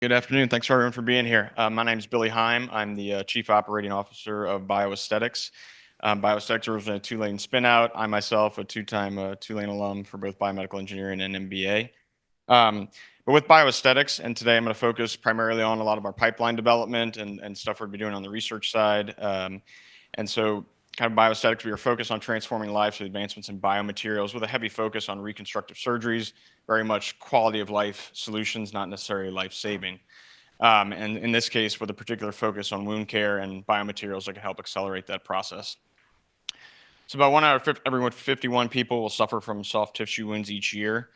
Good afternoon. Thanks for everyone for being here. My name is Billy Heim. I'm the Chief Operating Officer of BioAesthetics. BioAesthetics originally a Tulane spinout. I myself, a two-time Tulane alum for both biomedical engineering and MBA. But with bioaesthetics, and today I'm going to focus primarily on a lot of our pipeline development and stuff we'll be doing on the research side. And so, kind of bioaesthetics, we are focused on transforming lives through advancements in biomaterials with a heavy focus on reconstructive surgeries, very much quality of life solutions, not necessarily life saving. And in this case, with a particular focus on wound care and biomaterials that can help accelerate that process. So, about 1 out of every 51 people will suffer from soft tissue wounds each year.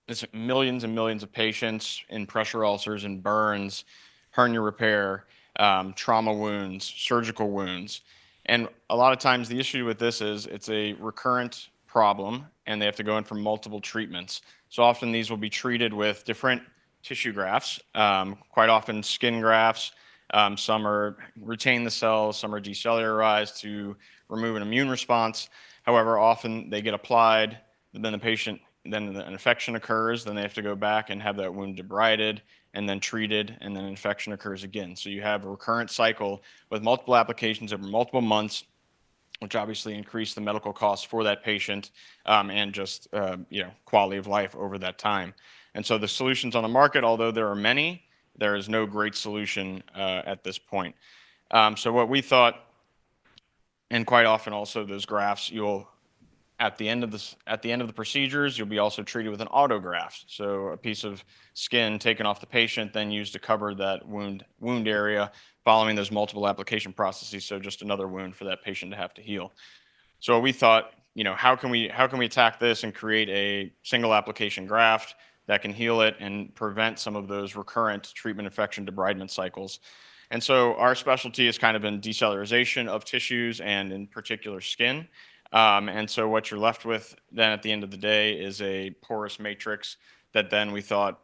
There's millions and millions of patients in pressure ulcers and burns, hernia repair, trauma wounds, surgical wounds. And a lot of times the issue with this is it's a recurrent problem and they have to go in for multiple treatments. So often these will be treated with different tissue grafts, quite often skin grafts. Some are retain the cells, some are decellularized to remove an immune response. However, often they get applied, then the patient then an infection occurs, then they have to go back and have that wound debrided and then treated, and then an infection occurs again. So you have a recurrent cycle with multiple applications over multiple months, which obviously increase the medical costs for that patient and just quality of life over that time. And so the solutions on the market, although there are many, there is no great solution at this point. So what we thought, and quite often also those grafts, you'll at the end of the procedures, you'll be also treated with an autograft. So a piece of skin taken off the patient, then used to cover that wound area following those multiple application processes. So just another wound for that patient to have to heal. So we thought, how can we attack this and create a single application graft that can heal it and prevent some of those recurrent treatment infection debridement cycles. And so our specialty is kind of in decellularization of tissues and in particular skin. And so what you're left with then at the end of the day is a porous matrix that then we thought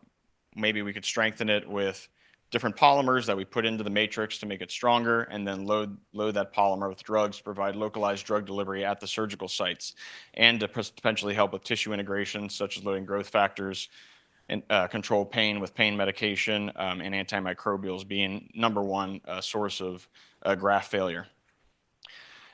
maybe we could strengthen it with different polymers that we put into the matrix to make it stronger, and then load that polymer with drugs to provide localized drug delivery at the surgical sites, and to potentially help with tissue integration, such as loading growth factors and control pain with pain medication, and antimicrobials being number one source of graft failure.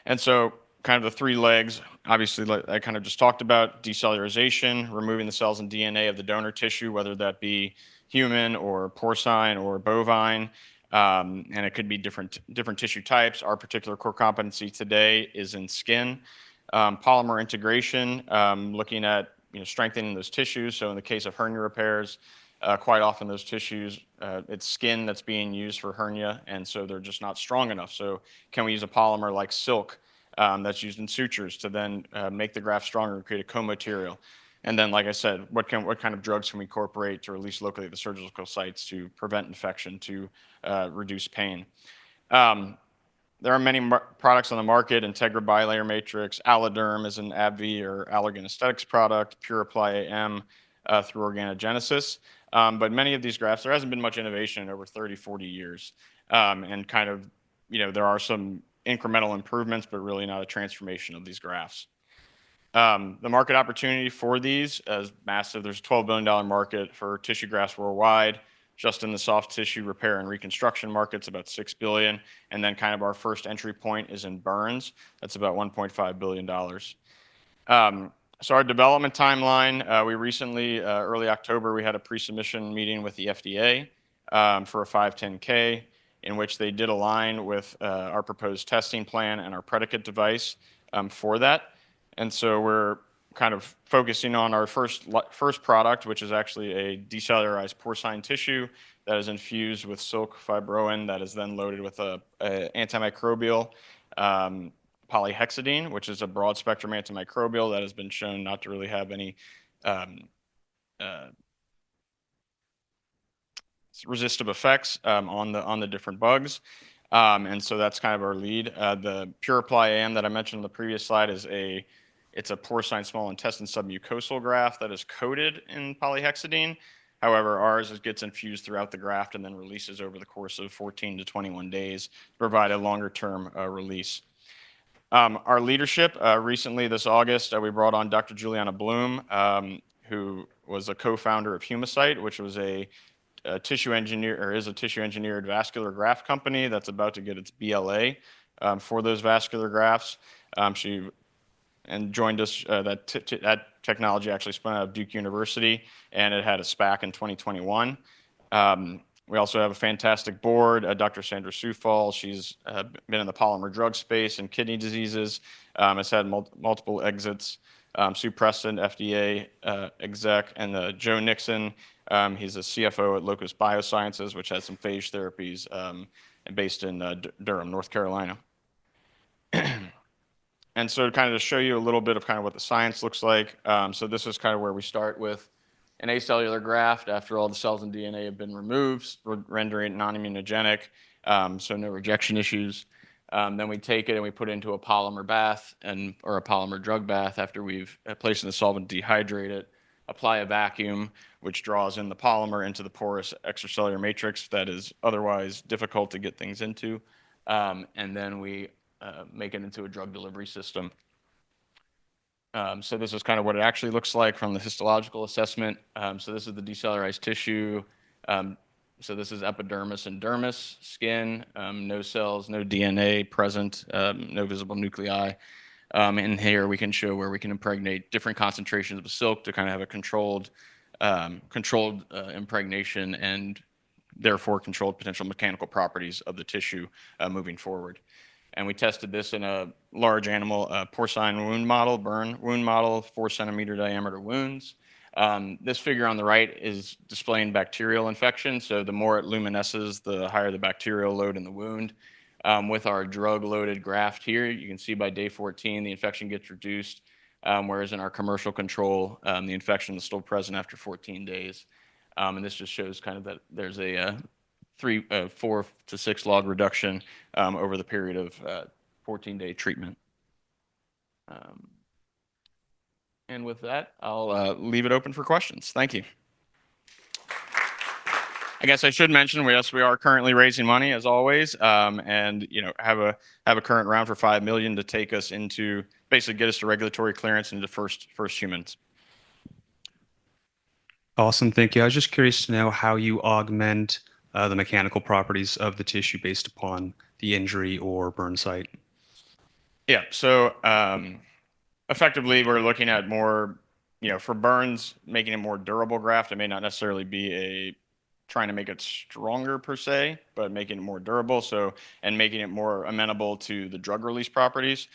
And so kind of the three legs, obviously, like I kind of just talked about, decellularization, removing the cells and DNA of the donor tissue, whether that be human or porcine or bovine, and it could be different tissue types. Our particular core competency today is in skin. Polymer integration, looking at strengthening those tissues. So in the case of hernia repairs, quite often those tissues, it's skin that's being used for hernia, and so they're just not strong enough. So can we use a polymer like silk that's used in sutures to then make the graft stronger and create a co-material? And then, like I said, what kind of drugs can we incorporate to release locally at the surgical sites to prevent infection, to reduce pain? There are many products on the market: Integra Bilayer Matrix, Alloderm is an AbbVie or Allergan Aesthetics product, PureApply AM through Organogenesis. But many of these grafts, there hasn't been much innovation in over 30, 40 years. And kind of, there are some incremental improvements, but really not a transformation of these grafts. The market opportunity for these is massive. There's a $12 billion market for tissue grafts worldwide. Just in the soft tissue repair and reconstruction market's about $6 billion. And then kind of our first entry point is in burns. That's about $1.5 billion. So our development timeline, we recently, early October, we had a pre-submission meeting with the FDA for a 510K, in which they did align with our proposed testing plan and our predicate device for that. And so we're kind of focusing on our first product, which is actually a decellularized porcine tissue that is infused with silk fibroin that is then loaded with a antimicrobial polyhexidine, which is a broad spectrum antimicrobial that has been shown not to really have any resistive effects on the different bugs. And so that's kind of our lead. The PureApply AM that I mentioned on the previous slide is it's a porcine small intestine submucosal graft that is coated in polyhexidine. However, ours gets infused throughout the graft and then releases over the course of 14 to 21 days to provide a longer term release. Our leadership, recently this August, we brought on Dr. Juliana Bloom, who was a co-founder of Humacyte, which was a a tissue engineer, or is a tissue engineered vascular graft company that's about to get its BLA for those vascular grafts. She and joined us. That technology actually spun out of Duke University, and it had a SPAC in 2021. We also have a fantastic board, Dr. Sandra Sufal. She's been in the polymer drug space and kidney diseases, has had multiple exits. Sue Preston, FDA exec, and Joe Nixon. He's a CFO at Locus Biosciences, which has some phage therapies based in Durham, North Carolina. And so kind of to show you a little bit of kind of what the science looks like. So this is kind of where we start with an acellular graft after all the cells and DNA have been removed, rendering it non-immunogenic, so no rejection issues. Then we take it and we put it into a polymer bath or a polymer drug bath after we've placed in the solvent, dehydrate it, apply a vacuum, which draws in the polymer into the porous extracellular matrix that is otherwise difficult to get things into. And then we make it into a drug delivery system. So this is kind of what it actually looks like from the histological assessment. So this is the decellularized tissue. So this is epidermis and dermis, skin, no cells, no DNA present, no visible nuclei. And here we can show where we can impregnate different concentrations of silk to kind of have a controlled impregnation and therefore controlled potential mechanical properties of the tissue moving forward. And we tested this in a large animal porcine wound model, burn wound model, 4-centimeter diameter wounds. This figure on the right is displaying bacterial infection. So the more it luminesces, the higher the bacterial load in the wound. With our drug-loaded graft here, you can see by day 14, the infection gets reduced, whereas in our commercial control, the infection is still present after 14 days. And this just shows kind of that there's a 4 to 6 log reduction over the period of 14-day treatment. And with that, I'll leave it open for questions. Thank you. I guess I should mention, we are currently raising money as always, and have a current round for $5 million to take us into basically get us to regulatory clearance into first humans. Awesome, thank you. I was just curious to know how you augment the mechanical properties of the tissue based upon the injury or burn site. Yeah, so effectively we're looking at more, for burns, making it more durable graft. It may not necessarily be trying to make it stronger per se, but making it more durable. So, and making it more amenable to the drug release properties.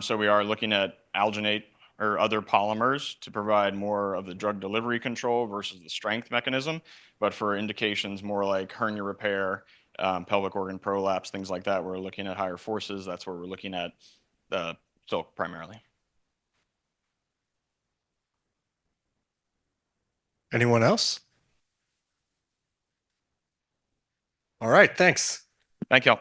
So we are looking at alginate or other polymers to provide more of the drug delivery control versus the strength mechanism. But for indications more like hernia repair, pelvic organ prolapse, things like that, we're looking at higher forces. That's where we're looking at silk primarily. Anyone else? All right, thanks. Thank you all.